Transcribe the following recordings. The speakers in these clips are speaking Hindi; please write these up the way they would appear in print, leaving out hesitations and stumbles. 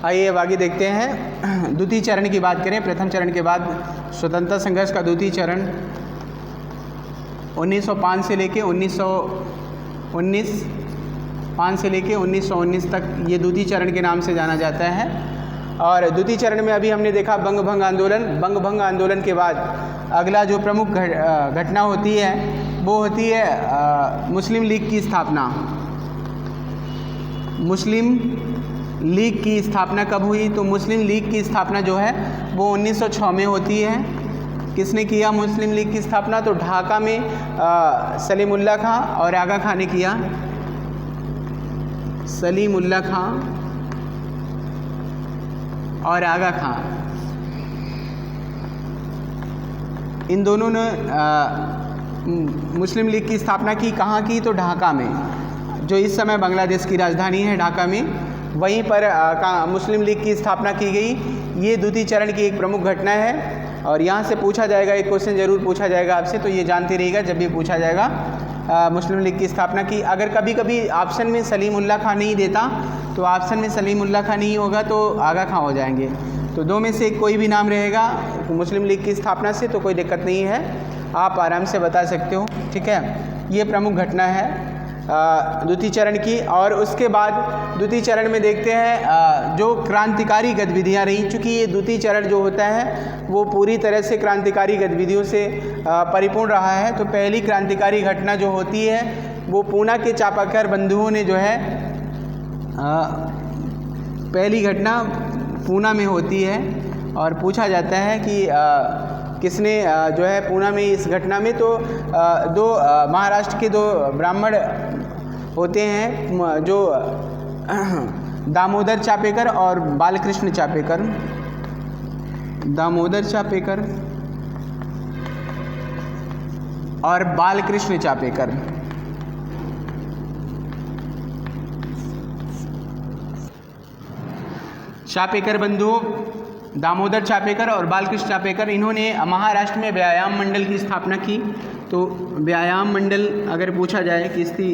आइए अब आगे देखते हैं। द्वितीय चरण की बात करें, प्रथम चरण के बाद स्वतंत्रता संघर्ष का द्वितीय चरण 1905 से लेके 1919 तक ये द्वितीय चरण के नाम से जाना जाता है। और द्वितीय चरण में अभी हमने देखा बंग भंग आंदोलन। बंग भंग आंदोलन के बाद अगला जो प्रमुख घटना होती है वो होती है मुस्लिम लीग की स्थापना। मुस्लिम लीग की स्थापना कब हुई? तो मुस्लिम लीग की स्थापना जो है वो 1906 में होती है। किसने किया मुस्लिम लीग की स्थापना? तो ढाका में सलीमुल्लाह खां और आगा खां ने किया। सलीमुल्लाह खां और आगा खां, इन दोनों ने मुस्लिम लीग की स्थापना की। कहाँ की? तो ढाका में, जो इस समय बांग्लादेश की राजधानी है ढाका में, वहीं पर मुस्लिम लीग की स्थापना की गई। ये द्वितीय चरण की एक प्रमुख घटना है। और यहाँ से पूछा जाएगा, एक क्वेश्चन जरूर पूछा जाएगा आपसे, तो ये जानते रहिएगा जब भी पूछा जाएगा मुस्लिम लीग की स्थापना की। अगर कभी कभी ऑप्शन में सलीमुल्लाह खां नहीं देता तो ऑप्शन में सलीमुल्लाह खां नहीं होगा तो आगा खां हो जाएंगे। तो दो में से कोई भी नाम रहेगा मुस्लिम लीग की स्थापना से तो कोई दिक्कत नहीं है, आप आराम से बता सकते हो। ठीक है, ये प्रमुख घटना है द्वितीय चरण की। और उसके बाद द्वितीय चरण में देखते हैं जो क्रांतिकारी गतिविधियां रही। चूँकि ये द्वितीय चरण जो होता है वो पूरी तरह से क्रांतिकारी गतिविधियों से परिपूर्ण रहा है। तो पहली क्रांतिकारी घटना जो होती है वो पूना के चापाकर बंधुओं ने जो है पहली घटना पूना में होती है। और पूछा जाता है कि किसने जो है पूना में इस घटना में, तो दो महाराष्ट्र के दो ब्राह्मण होते हैं जो दामोदर चापेकर और बालकृष्ण चापेकर। दामोदर चापेकर और बालकृष्ण चापेकर। चापेकर बंधुओं दामोदर चापेकर और बालकृष्ण चापेकर, इन्होंने महाराष्ट्र में व्यायाम मंडल की स्थापना की। तो व्यायाम मंडल अगर पूछा जाए कि इसकी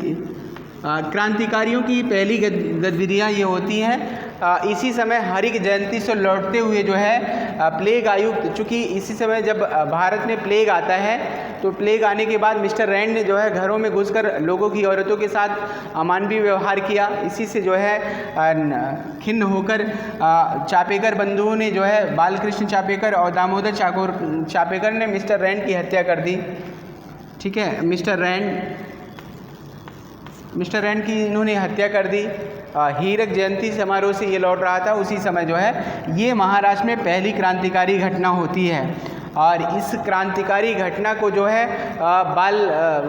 क्रांतिकारियों की पहली गतिविधियाँ ये होती हैं। इसी समय हरिक जयंती से लौटते हुए जो है प्लेग आयुक्त, चूँकि इसी समय जब भारत में प्लेग आता है तो प्लेग आने के बाद मिस्टर रैंड ने जो है घरों में घुसकर लोगों की औरतों के साथ अमानवीय व्यवहार किया। इसी से जो है खिन्न होकर चापेकर बंधुओं ने जो है बालकृष्ण चापेकर और दामोदर चापेकर ने मिस्टर रैंड की हत्या कर दी। ठीक है, मिस्टर रैंड की इन्होंने हत्या कर दी। हीरक जयंती समारोह से ये लौट रहा था, उसी समय जो है ये महाराष्ट्र में पहली क्रांतिकारी घटना होती है। और इस क्रांतिकारी घटना को जो है बाल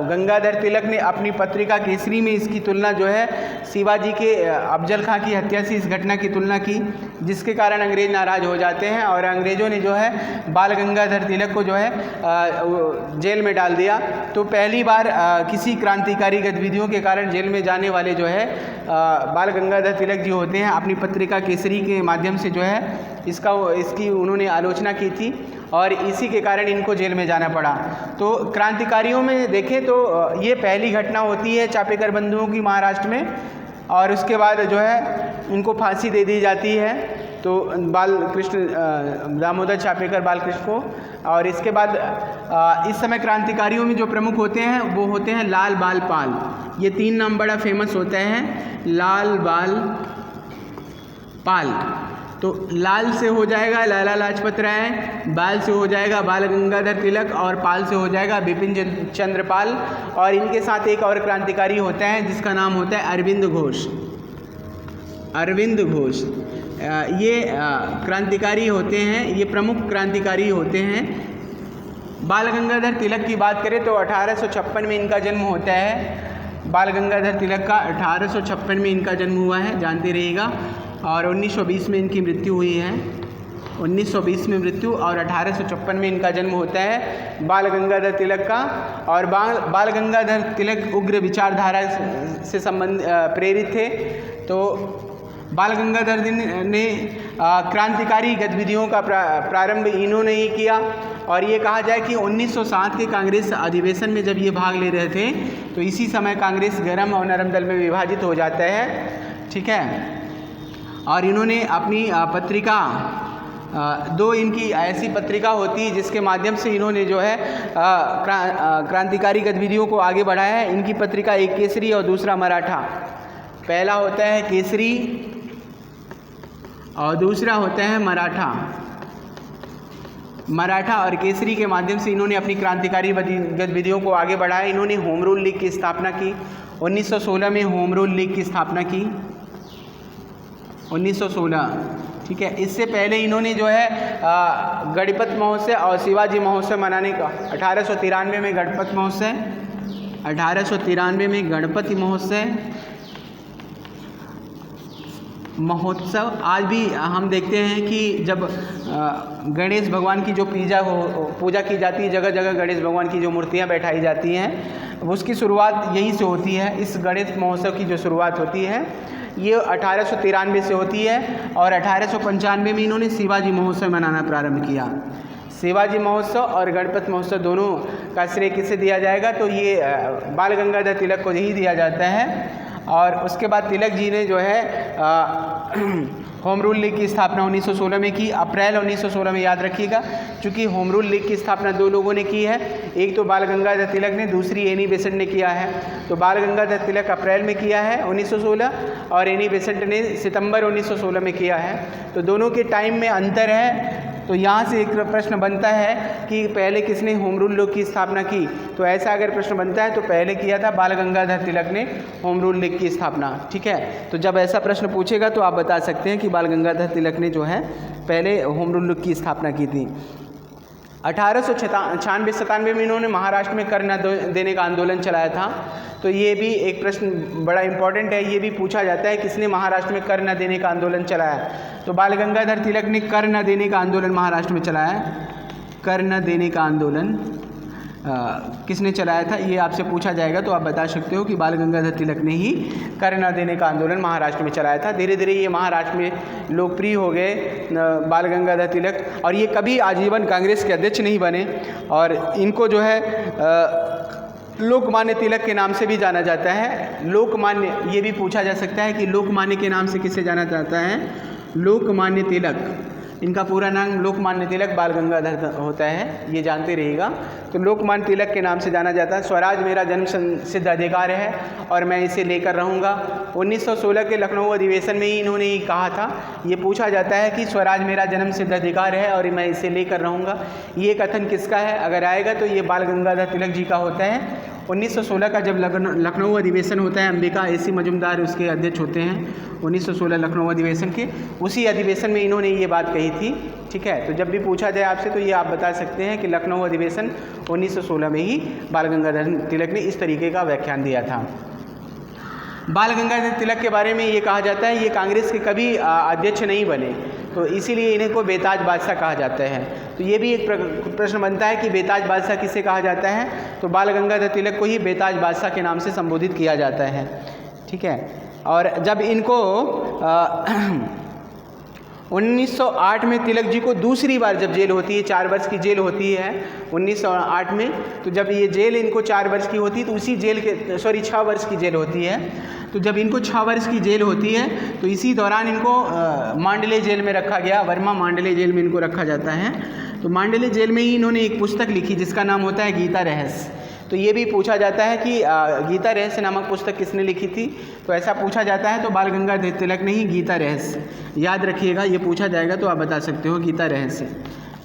गंगाधर तिलक ने अपनी पत्रिका केसरी में इसकी तुलना जो है शिवाजी के अफजल खां की हत्या से इस घटना की तुलना की, जिसके कारण अंग्रेज नाराज हो जाते हैं और अंग्रेज़ों ने जो है बाल गंगाधर तिलक को जो है जेल में डाल दिया। तो पहली बार किसी क्रांतिकारी गतिविधियों के कारण जेल में जाने वाले जो है बाल गंगाधर तिलक जी होते हैं, अपनी पत्रिका केसरी के माध्यम से जो है इसकी उन्होंने आलोचना की थी और इसी के कारण इनको जेल में जाना पड़ा। तो क्रांतिकारियों में देखें तो ये पहली घटना होती है चापेकर बंधुओं की महाराष्ट्र में। और उसके बाद जो है इनको फांसी दे दी जाती है, तो दामोदर चापेकर बालकृष्ण को। और इसके बाद इस समय क्रांतिकारियों में जो प्रमुख होते हैं वो होते हैं लाल बाल पाल। ये तीन नाम बड़ा फेमस होता है, लाल बाल पाल। तो लाल से हो जाएगा लाला लाजपत राय, बाल से हो जाएगा बाल गंगाधर तिलक और पाल से हो जाएगा बिपिन चंद्र पाल। और इनके साथ एक और क्रांतिकारी होता है जिसका नाम होता है अरविंद घोष। अरविंद घोष ये क्रांतिकारी होते हैं, ये प्रमुख क्रांतिकारी होते हैं। बाल गंगाधर तिलक की बात करें तो 1856 में इनका जन्म होता है। बाल गंगाधर तिलक का 1856 में इनका जन्म हुआ है, जानते रहिएगा। और 1920 में इनकी मृत्यु हुई है, 1920 में मृत्यु और 1856 में इनका जन्म होता है बाल गंगाधर तिलक का। और बाल गंगाधर तिलक उग्र विचारधारा से प्रेरित थे। तो बाल गंगाधर ने क्रांतिकारी गतिविधियों का प्रारंभ इन्होंने ही किया। और ये कहा जाए कि 1907 के कांग्रेस अधिवेशन में जब ये भाग ले रहे थे तो इसी समय कांग्रेस गर्म और नरम दल में विभाजित हो जाता है। ठीक है, और इन्होंने अपनी पत्रिका दो इनकी ऐसी पत्रिका होती है जिसके माध्यम से इन्होंने जो है क्रांतिकारी गतिविधियों को आगे बढ़ाया है। इनकी पत्रिका एक केसरी और दूसरा मराठा। पहला होता है केसरी और दूसरा होता है मराठा। मराठा और केसरी के माध्यम से इन्होंने अपनी क्रांतिकारी गतिविधियों को आगे बढ़ाया। इन्होंने होम रूल लीग की स्थापना की। 1916 में होम रूल लीग की स्थापना की, 1916, ठीक है। इससे पहले इन्होंने जो है गणपत महोत्सव और शिवाजी महोत्सव मनाने का 1893 में गणपत महोत्सव, 1893 में गणपति महोत्सव। आज भी हम देखते हैं कि जब गणेश भगवान की जो पूजा की जाती है, जगह जगह गणेश भगवान की जो मूर्तियां बैठाई जाती हैं, उसकी शुरुआत यहीं से होती है। इस गणेश महोत्सव की जो शुरुआत होती है ये 1893 से होती है और 1895 में इन्होंने शिवाजी महोत्सव मनाना प्रारंभ किया। शिवाजी महोत्सव और गणपत महोत्सव दोनों का श्रेय किसे दिया जाएगा? तो ये बाल गंगाधर तिलक को यही दिया जाता है। और उसके बाद तिलक जी ने जो है होम रूल लीग की स्थापना 1916 में की, अप्रैल 1916 में, याद रखिएगा, क्योंकि होम रूल लीग की स्थापना दो लोगों ने की है, एक तो बाल गंगाधर तिलक ने, दूसरी एनी बेसेंट ने किया है। तो बाल गंगाधर तिलक अप्रैल में किया है 1916 और एनी बेसेंट ने सितंबर 1916 में किया है। तो दोनों के टाइम में अंतर है। तो यहाँ से एक प्रश्न बनता है कि पहले किसने होम रूल लीग की स्थापना की? तो ऐसा अगर प्रश्न बनता है तो पहले किया था बाल गंगाधर तिलक ने होम रूल लीग की स्थापना, ठीक है। तो जब ऐसा प्रश्न पूछेगा तो आप बता सकते हैं कि बाल गंगाधर तिलक ने जो है पहले होम रूल लीग की स्थापना की थी। 1896-97 में इन्होंने महाराष्ट्र में कर न देने का आंदोलन चलाया था। तो ये भी एक प्रश्न बड़ा इंपॉर्टेंट है, ये भी पूछा जाता है किसने महाराष्ट्र में कर न देने का आंदोलन चलाया? तो बाल गंगाधर तिलक ने कर न देने का आंदोलन महाराष्ट्र में चलाया। कर न देने का आंदोलन किसने चलाया था, ये आपसे पूछा जाएगा तो आप बता सकते हो कि बाल गंगाधर तिलक ने ही कर न देने का आंदोलन महाराष्ट्र में चलाया था। धीरे धीरे ये महाराष्ट्र में लोकप्रिय हो गए बाल गंगाधर तिलक, और ये कभी आजीवन कांग्रेस के अध्यक्ष नहीं बने। और इनको जो है लोकमान्य तिलक के नाम से भी जाना जाता है। लोकमान्य, ये भी पूछा जा सकता है कि लोकमान्य के नाम से किसे जाना जाता है? लोकमान्य तिलक, इनका पूरा नाम लोकमान्य तिलक बाल गंगाधर होता है, ये जानते रहिएगा। तो लोकमान्य तिलक के नाम से जाना जाता है। स्वराज मेरा जन्म सिद्ध अधिकार है और मैं इसे लेकर रहूँगा। 1916 के लखनऊ अधिवेशन में ही इन्होंने ये कहा था। ये पूछा जाता है कि स्वराज मेरा जन्म सिद्ध अधिकार है और मैं इसे लेकर रहूँगा, ये कथन किसका है? अगर आएगा तो ये बाल गंगाधर तिलक जी का होता है। 1916 का जब लखनऊ अधिवेशन होता है, अंबिका एसी मजुमदार उसके अध्यक्ष होते हैं 1916 लखनऊ अधिवेशन के, उसी अधिवेशन में इन्होंने ये बात कही थी, ठीक है। तो जब भी पूछा जाए आपसे तो ये आप बता सकते हैं कि लखनऊ अधिवेशन 1916 में ही बाल गंगाधर तिलक ने इस तरीके का व्याख्यान दिया था। बाल गंगाधर तिलक के बारे में ये कहा जाता है ये कांग्रेस के कभी अध्यक्ष नहीं बने, तो इसीलिए इन्हें को बेताज बादशाह कहा जाता है। तो ये भी एक प्रश्न बनता है कि बेताज बादशाह किसे कहा जाता है? तो बाल गंगाधर तिलक को ही बेताज बादशाह के नाम से संबोधित किया जाता है, ठीक है। और जब इनको 1908 में तिलक जी को दूसरी बार जब जेल होती है, 4 वर्ष की जेल होती है 1908 में, तो जब ये जेल इनको 4 वर्ष की होती है तो उसी जेल के 6 वर्ष की जेल होती है। तो जब इनको 6 वर्ष की जेल होती है तो इसी दौरान इनको मांडले जेल में रखा गया, वर्मा मांडले जेल में इनको रखा जाता है। तो मांडले जेल में ही इन्होंने एक पुस्तक लिखी जिसका नाम होता है गीता रहस्य। तो ये भी पूछा जाता है कि गीता रहस्य नामक पुस्तक किसने लिखी थी? तो ऐसा पूछा जाता है तो बाल गंगाधर तिलक ने ही गीता रहस्य, याद रखिएगा, ये पूछा जाएगा तो आप बता सकते हो गीता रहस्य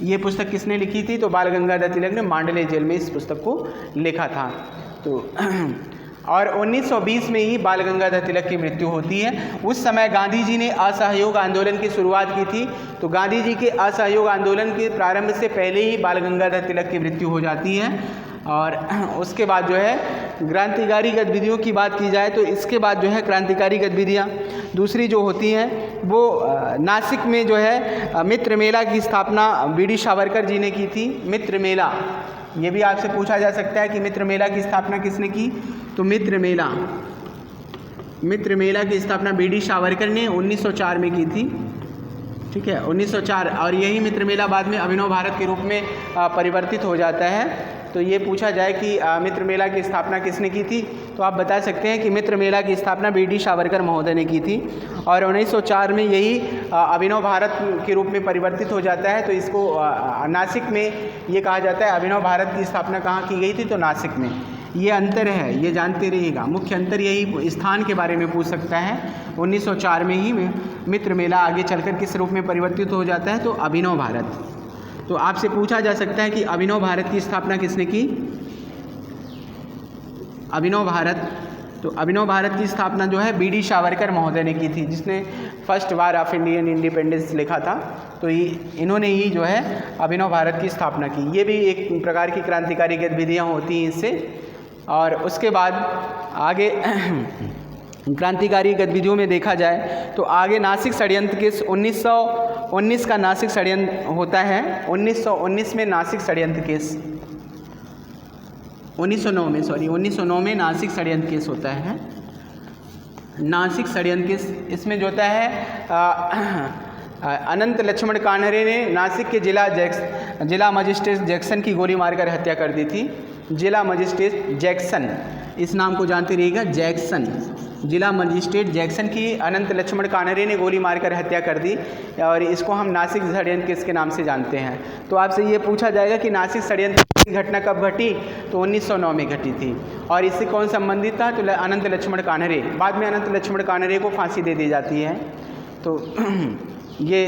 ये पुस्तक किसने लिखी थी? तो बाल गंगाधर तिलक ने मांडले जेल में इस पुस्तक को लिखा था। तो और 1920 में ही बाल गंगाधर तिलक की मृत्यु होती है। उस समय गांधी जी ने असहयोग आंदोलन की शुरुआत की थी। तो गांधी जी के असहयोग आंदोलन के प्रारंभ से पहले ही बाल गंगाधर तिलक की मृत्यु हो जाती है। और उसके बाद जो है क्रांतिकारी गतिविधियों की बात की जाए तो इसके बाद जो है क्रांतिकारी गतिविधियाँ दूसरी जो होती हैं वो नासिक में जो है मित्र मेला की स्थापना बीडी सावरकर जी ने की थी। मित्र मेला, ये भी आपसे पूछा जा सकता है कि मित्र मेला की स्थापना किसने की? तो मित्र मेला की स्थापना बीडी सावरकर ने 1904 में की थी, ठीक है, 1904। और यही मित्र मेला बाद में अभिनव भारत के रूप में परिवर्तित हो जाता है। तो ये पूछा जाए कि मित्र मेला की स्थापना किसने की थी, तो आप बता सकते हैं कि मित्र मेला की स्थापना बी.डी. सावरकर महोदय ने की थी। और 1904 में यही अभिनव भारत के रूप में परिवर्तित हो जाता है। तो इसको नासिक में ये कहा जाता है अभिनव भारत की स्थापना कहाँ की गई थी, तो नासिक में। ये अंतर है, ये जानते रहिएगा। मुख्य अंतर यही, स्थान के बारे में पूछ सकता है। 1904 में ही मित्र मेला आगे चलकर किस रूप में परिवर्तित हो जाता है, तो अभिनव भारत। तो आपसे पूछा जा सकता है कि अभिनव भारत की स्थापना किसने की, अभिनव भारत। तो अभिनव भारत की स्थापना जो है बी.डी. सावरकर महोदय ने की थी, जिसने first war of Indian independence लिखा था। तो इन्होंने ही जो है अभिनव भारत की स्थापना की। ये भी एक प्रकार की क्रांतिकारी गतिविधियाँ होती हैं इससे। और उसके बाद आगे क्रांतिकारी गतिविधियों में देखा जाए तो आगे नासिक षड्यंत्र केस 1919 का नासिक षड्यंत्र होता है। 1919 में नासिक षड्यंत्र केस 1909 में नासिक षड्यंत्र केस होता है। नासिक षड्यंत्र केस इसमें जो होता है अनंत लक्ष्मण कानरे ने नासिक के जिला मजिस्ट्रेट जैक्सन की गोली मारकर हत्या कर दी थी। जिला मजिस्ट्रेट जैक्सन, इस नाम को जानते रहिएगा, जैक्सन। जिला मजिस्ट्रेट जैक्सन की अनंत लक्ष्मण कानरे ने गोली मारकर हत्या कर दी और इसको हम नासिक षड्यंत्र केस के नाम से जानते हैं। तो आपसे ये पूछा जाएगा कि नासिक षड्यंत्र की घटना कब घटी, तो 1909 में घटी थी। और इससे कौन संबंधित था, तो अनंत लक्ष्मण कानरे। बाद में अनंत लक्ष्मण कानरे को फांसी दे दी जाती है। तो ये